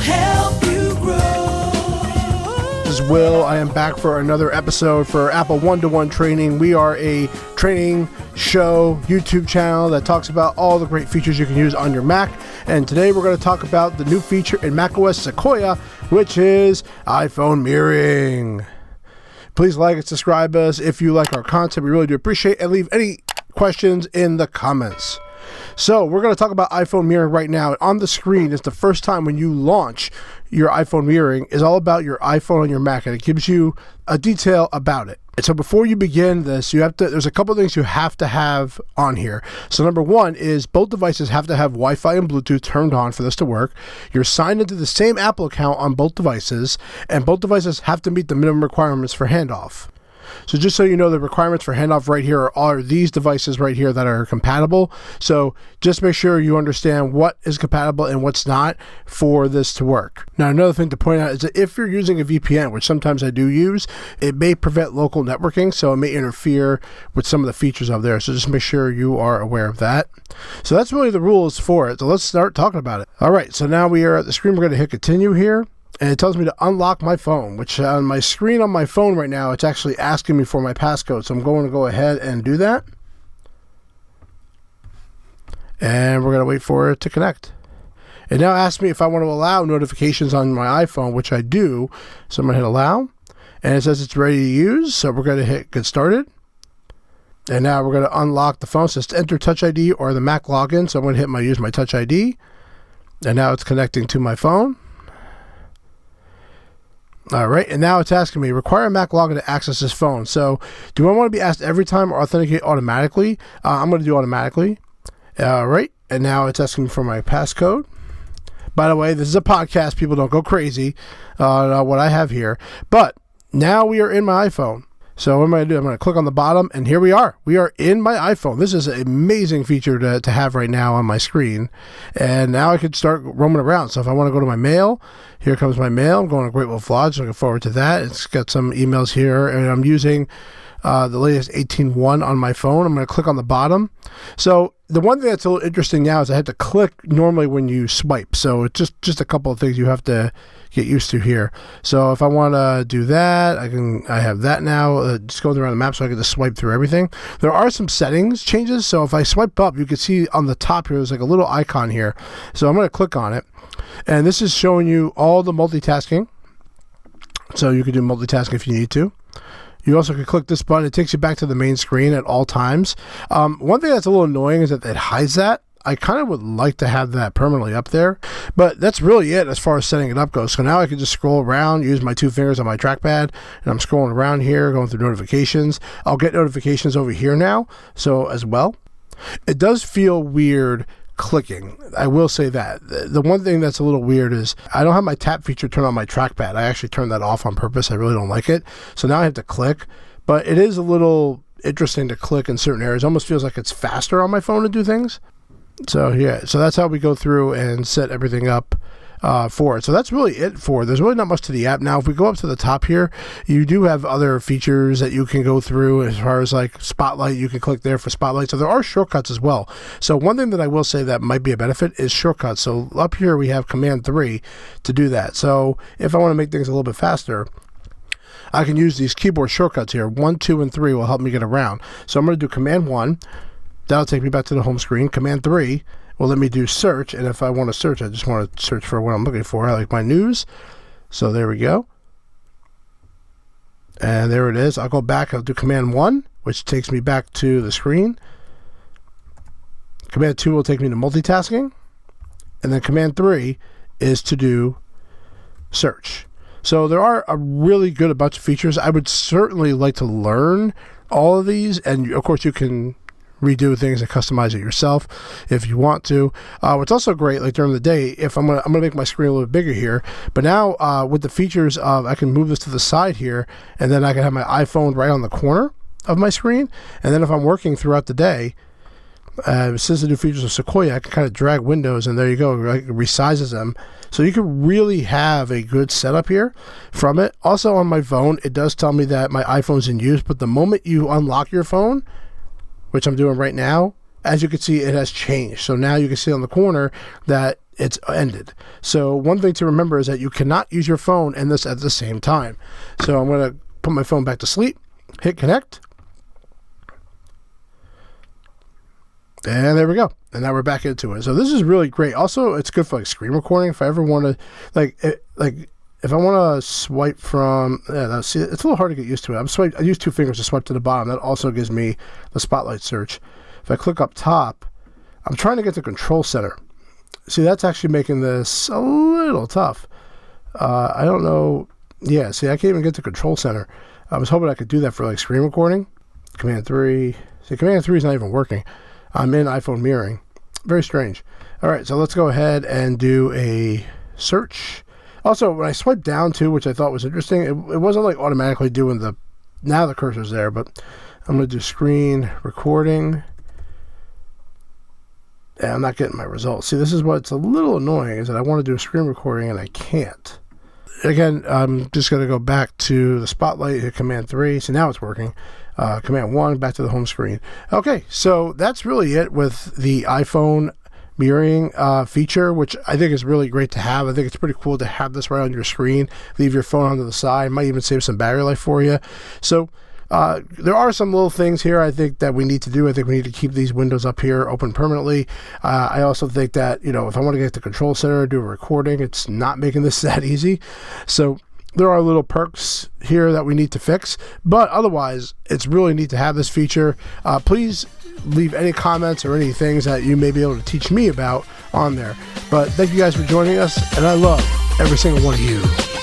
help you grow. This is Will. I am back for another episode for Apple One-to-One Training. We are a training show YouTube channel that talks about all the great features you can use on your Mac. And today we're going to talk about the new feature in macOS Sequoia, which is iPhone mirroring. Please like and subscribe us if you like our content. We really do appreciate it. And leave any questions in the comments. So we're going to talk about iPhone mirroring right now. On the screen is the first time when you launch your iPhone mirroring is all about your iPhone on your Mac, and it gives you a detail about it. And so before you begin this, there's a couple of things you have to have on here. So number one is both devices have to have Wi-Fi and Bluetooth turned on for this to work. You're signed into the same Apple account on both devices, and both devices have to meet the minimum requirements for handoff. So just so you know, the requirements for handoff right here are these devices right here that are compatible. So just make sure you understand what is compatible and what's not for this to work. Now, another thing to point out is that if you're using a VPN, which sometimes I do use, it may prevent local networking, so it may interfere with some of the features of there. So just make sure you are aware of that. So that's really the rules for it. So let's start talking about it. All right, so now we are at the screen. We're going to hit continue here. And it tells me to unlock my phone, which on my screen on my phone right now, it's actually asking me for my passcode. So I'm going to go ahead and do that. And we're going to wait for it to connect. It now asks me if I want to allow notifications on my iPhone, which I do. So I'm going to hit allow. And it says it's ready to use. So we're going to hit get started. And now we're going to unlock the phone. So it's enter Touch ID or the Mac login. So I'm going to use my Touch ID. And now it's connecting to my phone. All right, and now it's asking me, require a Mac login to access this phone. So do I want to be asked every time or authenticate automatically? I'm going to do automatically. All right, and now it's asking me for my passcode. By the way, this is a podcast. People don't go crazy on what I have here. But now we are in my iPhone. So what am I going to do? I'm going to click on the bottom, and here we are. We are in my iPhone. This is an amazing feature to have right now on my screen. And now I could start roaming around. So if I want to go to my mail, here comes my mail. I'm going to Great Wolf Vlogs. Looking forward to that. It's got some emails here, and I'm using the latest 18.1 on my phone. I'm going to click on the bottom. So the one thing that's a little interesting now is I have to click normally when you swipe. So it's just a couple of things you have to get used to here. So if I want to do that, I have that now. Just going around the map so I can just swipe through everything. There are some settings changes. So if I swipe up, you can see on the top here, there's like a little icon here. So I'm going to click on it. And this is showing you all the multitasking. So you can do multitasking if you need to. You also can click this button. It takes you back to the main screen at all times. One thing that's a little annoying is that it hides that. I kind of would like to have that permanently up there, but that's really it as far as setting it up goes. So now I can just scroll around, use my two fingers on my trackpad, and I'm scrolling around here, going through notifications. I'll get notifications over here now, so as well. It does feel weird clicking. I will say that. The one thing that's a little weird is I don't have my tap feature turned on my trackpad. I actually turned that off on purpose. I really don't like it. So now I have to click, but it is a little interesting to click in certain areas. It almost feels like it's faster on my phone to do things. So yeah, so that's how we go through and set everything up for it. So that's really it for it. There's really not much to the app. Now, if we go up to the top here, you do have other features that you can go through as far as like Spotlight. You can click there for Spotlight. So there are shortcuts as well. So one thing that I will say that might be a benefit is shortcuts. So up here we have Command 3 to do that. So if I want to make things a little bit faster, I can use these keyboard shortcuts here. 1, 2, and 3 will help me get around. So I'm going to do Command 1. That'll take me back to the home screen. Command 3 will let me do search. And if I want to search, I just want to search for what I'm looking for. I like my news. So there we go. And there it is. I'll go back. I'll do Command 1, which takes me back to the screen. Command 2 will take me to multitasking. And then Command 3 is to do search. So there are a really good bunch of features. I would certainly like to learn all of these. And of course, you can redo things and customize it yourself if you want to. What's also great, like during the day, if I'm gonna make my screen a little bit bigger here, but now with the features of I can move this to the side here, and then I can have my iPhone right on the corner of my screen, and then if I'm working throughout the day, since the new features of Sequoia, I can kind of drag windows, and there you go, it resizes them. So you can really have a good setup here from it. Also on my phone, it does tell me that my iPhone's in use, but the moment you unlock your phone, which I'm doing right now, as you can see, it has changed. So now you can see on the corner that it's ended. So one thing to remember is that you cannot use your phone and this at the same time. So I'm going to put my phone back to sleep, hit connect, and there we go. And now we're back into it. So this is really great. Also, it's good for like screen recording. If I ever want to, if I want to swipe from, see, it's a little hard to get used to it. I use 2 fingers to swipe to the bottom. That also gives me the spotlight search. If I click up top, I'm trying to get to control center. See, that's actually making this a little tough. I don't know. Yeah, see, I can't even get to control center. I was hoping I could do that for like screen recording. Command 3. See, Command 3 is not even working. I'm in iPhone mirroring. Very strange. All right, so let's go ahead and do a search. Also, when I swiped down too, which I thought was interesting, it wasn't like automatically doing now the cursor's there, but I'm going to do screen recording. And I'm not getting my results. See, this is what's a little annoying, is that I want to do a screen recording and I can't. Again, I'm just going to go back to the spotlight, hit Command 3. So now it's working. Command 1, back to the home screen. Okay, so that's really it with the iPhone mirroring feature, which I think is really great to have. I think it's pretty cool to have this right on your screen. Leave your phone on the side. Might even save some battery life for you. So there are some little things here I think that we need to do. I think we need to keep these windows up here open permanently. I also think that, if I want to get to control center, do a recording, it's not making this that easy. So there are little perks here that we need to fix, but otherwise it's really neat to have this feature. Please leave any comments or any things that you may be able to teach me about on there. But thank you guys for joining us, and I love every single one of you.